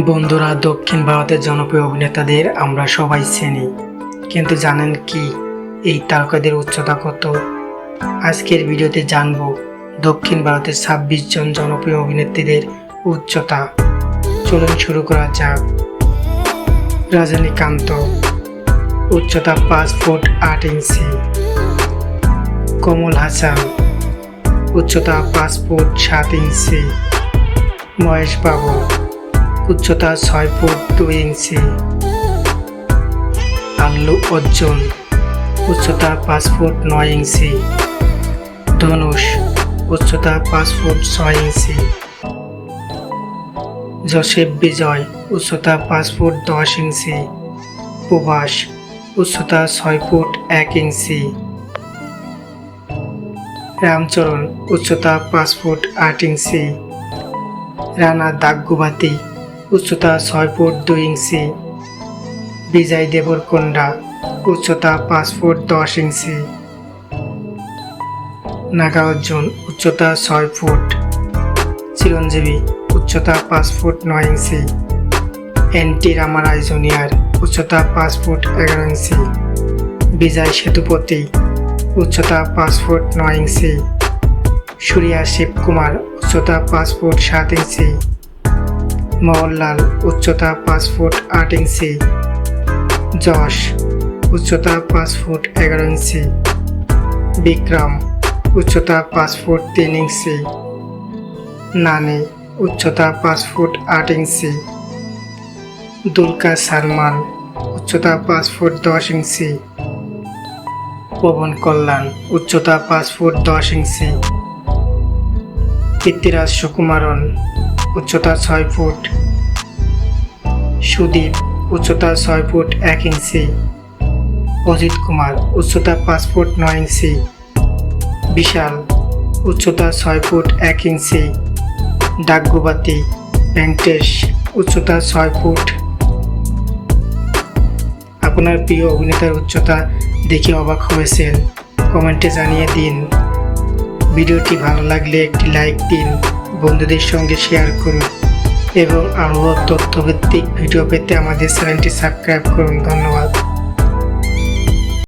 বন্ধুরা, দক্ষিণ ভারতের জনপ্রিয় অভিনেতাদের আমরা সবাই চিনি, কিন্তু জানেন কি এই তারকাদের উচ্চতা কত? আজকের ভিডিওতে জানবো দক্ষিণ ভারতের ২৬ জন জনপ্রিয় অভিনেত্রীদের উচ্চতা। চলুন শুরু করা যাক। রজনীকান্ত, উচ্চতা ৫ ফুট ৮ ইঞ্চি। কমল হাসান, উচ্চতা ৫ ফুট ৭ ইঞ্চি। মহেশ বাবু, উচ্চতা ৬ ফুট ২ ইঞ্চি। আল্লু অর্জুন, উচ্চতা ৫ ফুট ৯ ইঞ্চি। ধনুষ, উচ্চতা ৫ ফুট ৬ ইঞ্চি। জোসেফ বিজয়, উচ্চতা ৫ ফুট ১০ ইঞ্চি। প্রভাস, উচ্চতা ৬ ফুট ১ ইঞ্চি। রামচরণ, উচ্চতা ৫ ফুট ৮ ইঞ্চি। রানা দাগুবাতি, উচ্চতা ৬ ফুট ২ ইঞ্চি। বিজয় দেবরকোন্ডা, উচ্চতা ৫ ফুট ১০ ইঞ্চি। নাগার্জুন, উচ্চতা ৬ ফুট। চিরঞ্জীবী, উচ্চতা ৫ ফুট ৯ ইঞ্চি। এন.টি. রামারায় জুনিয়র, উচ্চতা ৫ ফুট ১১ ইঞ্চি। বিজয় সেতুপতি, উচ্চতা ৫ ফুট ৯ ইঞ্চি। সূর্যা শিবকুমার, উচ্চতা ৫ ফুট ৭ ইঞ্চি। মোহনলাল, উচ্চতা ৫ ফুট ৮ ইঞ্চি। যশ, উচ্চতা ৫ ফুট ১১ ইঞ্চি। বিক্রম, উচ্চতা ৫ ফুট ৩ ইঞ্চি। নানি, উচ্চতা ৫ ফুট ৮ ইঞ্চি। দুলকার সালমান, উচ্চতা ৫ ফুট ১০ ইঞ্চি। পবন কল্যাণ, উচ্চতা ৫ ফুট ১০ ইঞ্চি। পৃথ্বীরাজ সুকুমারন, উচ্চতা ৬ ফুট। সুদীপ, উচ্চতা ৬ ফুট ১ ইঞ্চি। অজিত কুমার, উচ্চতা ৫ ফুট ৯ ইঞ্চি। বিশাল, উচ্চতা ৬ ফুট ১ ইঞ্চি। দাগুবাতি ভেঙ্কটেশ, উচ্চতা ৬ ফুট। আপনার প্রিয় অভিনেতার উচ্চতা দেখে অবাক হয়েছেন? কমেন্টে জানিয়ে দিন। ভিডিওটি ভালো লাগলে একটি লাইক দিন, বন্ধুদের সঙ্গে শেয়ার করুন এবং আরও তথ্যভিত্তিক ভিডিও পেতে আমাদের চ্যানেলটি সাবস্ক্রাইব করুন। ধন্যবাদ।